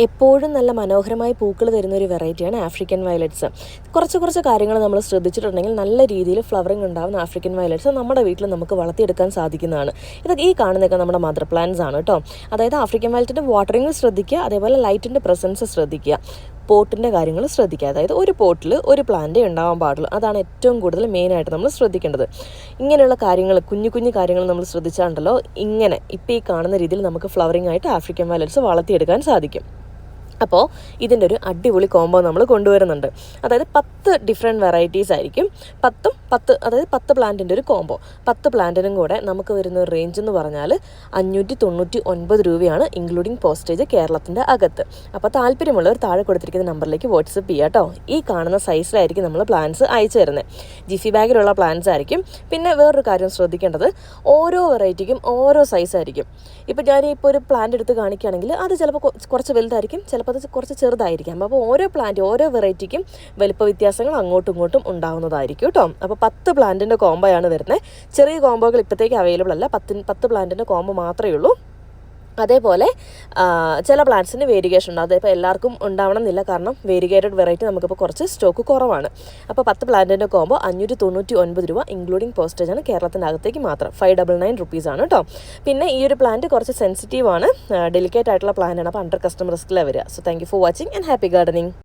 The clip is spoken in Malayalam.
എപ്പോഴും നല്ല മനോഹരമായി പൂക്കൾ തരുന്ന ഒരു വെറൈറ്റിയാണ് ആഫ്രിക്കൻ വയലറ്റ്സ്. കുറച്ച് കാര്യങ്ങൾ നമ്മൾ ശ്രദ്ധിച്ചിട്ടുണ്ടെങ്കിൽ നല്ല രീതിയിൽ ഫ്ലവറിങ് ഉണ്ടാകുന്ന ആഫ്രിക്കൻ വയലറ്റ്സ് നമ്മുടെ വീട്ടിൽ നമുക്ക് വളർത്തിയെടുക്കാൻ സാധിക്കുന്നതാണ്. ഈ കാണുന്നതൊക്കെ നമ്മുടെ മദർ പ്ലാന്റ്സ് ആണ് കേട്ടോ. അതായത് ആഫ്രിക്കൻ വയലറ്റിൻ്റെ വാട്ടറിങ് ശ്രദ്ധിക്കുക, അതേപോലെ ലൈറ്റിൻ്റെ പ്രസൻസ് ശ്രദ്ധിക്കുക, പോട്ടിൻ്റെ കാര്യങ്ങൾ ശ്രദ്ധിക്കുക. അതായത് ഒരു പോട്ടിൽ ഒരു പ്ലാന്റേ ഉണ്ടാവാൻ പാടുള്ളൂ. അതാണ് ഏറ്റവും കൂടുതൽ മെയിനായിട്ട് നമ്മൾ ശ്രദ്ധിക്കേണ്ടത്. ഇങ്ങനെയുള്ള കാര്യങ്ങൾ, കുഞ്ഞു കാര്യങ്ങൾ നമ്മൾ ശ്രദ്ധിച്ചാണ്ടല്ലോ ഇങ്ങനെ ഇപ്പോൾ ഈ കാണുന്ന രീതിയിൽ നമുക്ക് ഫ്ലവറിംഗ് ആയിട്ട് ആഫ്രിക്കൻ വയലറ്റ്സ് വളർത്തിയെടുക്കാൻ സാധിക്കും. അപ്പോൾ ഇതിൻ്റെ ഒരു അടിപൊളി കോംബോ നമ്മൾ കൊണ്ടുവരുന്നുണ്ട്. അതായത് 10 ഡിഫറെൻറ്റ് വെറൈറ്റീസ് ആയിരിക്കും. 10 അതായത് 10 പ്ലാന്റിൻ്റെ ഒരു കോംബോ. 10 പ്ലാന്റിനും കൂടെ നമുക്ക് വരുന്ന ഒരു റേഞ്ച് എന്ന് പറഞ്ഞാൽ 599 രൂപയാണ്, ഇൻക്ലൂഡിങ് പോസ്റ്റേജ് കേരളത്തിൻ്റെ അകത്ത്. അപ്പോൾ താല്പര്യമുള്ളവർ താഴെ കൊടുത്തിരിക്കുന്ന നമ്പറിലേക്ക് വാട്സപ്പ് ചെയ്യുക കേട്ടോ. ഈ കാണുന്ന സൈസിലായിരിക്കും നമ്മൾ പ്ലാന്റ്സ് അയച്ചു തരുന്നത്. ജിഫി ബാഗിലുള്ള പ്ലാന്റ്സ് ആയിരിക്കും. പിന്നെ വേറൊരു കാര്യം ശ്രദ്ധിക്കേണ്ടത്, ഓരോ വെറൈറ്റിക്കും ഓരോ സൈസായിരിക്കും. ഇപ്പോൾ ഞാനിപ്പോൾ ഒരു പ്ലാന്റ് എടുത്ത് കാണിക്കുകയാണെങ്കിൽ അത് ചിലപ്പോൾ കുറച്ച് വലുതായിരിക്കും, ചിലപ്പോൾ അത് കുറച്ച് ചെറുതായിരിക്കാം. അപ്പോൾ ഓരോ പ്ലാന്റ്, ഓരോ വെറൈറ്റിക്കും വലിപ്പ വ്യത്യാസങ്ങൾ അങ്ങോട്ടും ഇങ്ങോട്ടും ഉണ്ടാകുന്നതായിരിക്കും കേട്ടോ. അപ്പോൾ 10 പ്ലാന്റിൻ്റെ കോംബോയാണ് വരുന്നത്. ചെറിയ കോംബോകൾ ഇപ്പോഴത്തേക്ക് അവൈലബിൾ അല്ല, 10 പ്ലാന്റിൻ്റെ കോംബോ മാത്രമേ ഉള്ളൂ. അതേപോലെ ചില പ്ലാന്റ്സിന് വേരിയേഷൻ ഉണ്ട്. അതിപ്പോൾ എല്ലാവർക്കും ഉണ്ടാവണം എന്നില്ല, കാരണം വേരിഗേറ്റഡ് വെറൈറ്റി നമുക്കിപ്പോൾ കുറച്ച് സ്റ്റോക്ക് കുറവാണ്. അപ്പോൾ 10 പ്ലാന്റിൻ്റെ കോംബോ 599 രൂപ, ഇൻക്ലൂഡിങ് പോസ്റ്റേജാണ്, കേരളത്തിൻ്റെ അകത്തേക്ക് മാത്രം 599 റുപ്പീസാണ് കേട്ടോ. പിന്നെ ഈ ഒരു പ്ലാന്റ് കുറച്ച് സെൻസിറ്റീവാണ്, ഡെലിക്കേറ്റ് ആയിട്ടുള്ള പ്ലാന്റാണ്. അപ്പോൾ അണ്ടർ കസ്റ്റമർ റിസ്കിലാണ് വരിക. So thank you for watching and happy gardening.